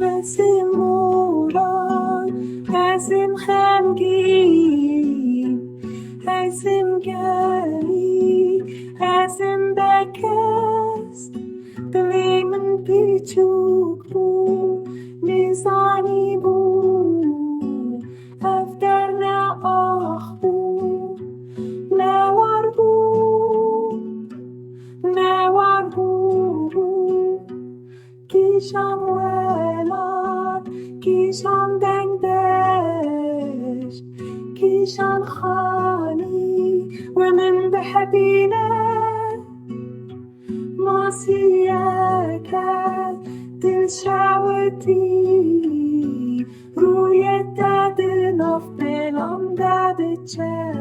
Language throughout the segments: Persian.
حسیم موران حسیم خمگین حسیم گلی حسیم بکست دلی من پیچوک بود نیزانی بود افتر نه آخ بود نوار بود نوار بود کیشان ولاد کیشان دنگدش کیشان خانی و من بحبینه ماسیه کرد دل شودی روی دد ناف بلام دد چه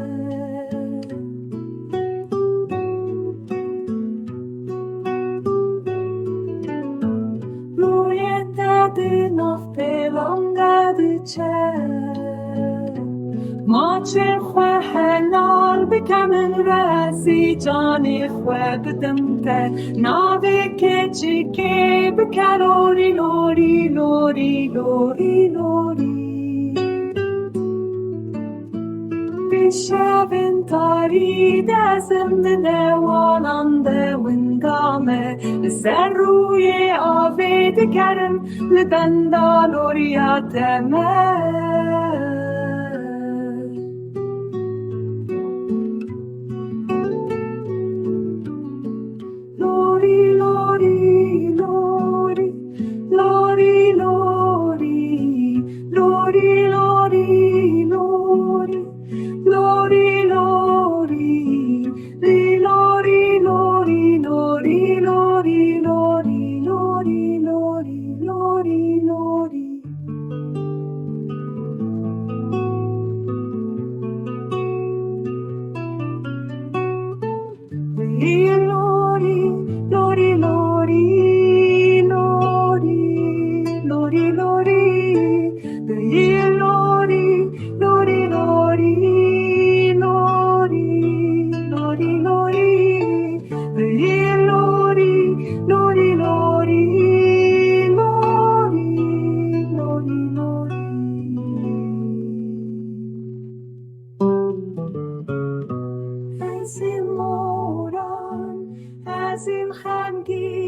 روی دد ناف بلام دد چه ما چه خواه حلال بکمن رسی جانی خواه بدم ته ناوه که چیکه بکلوری لوری لوری لوری لوری بیشابن تاری دزم نواننده وندامه سر روی آوه دکرم لبندا لوریاتمه حسیم موران حسیم خمگین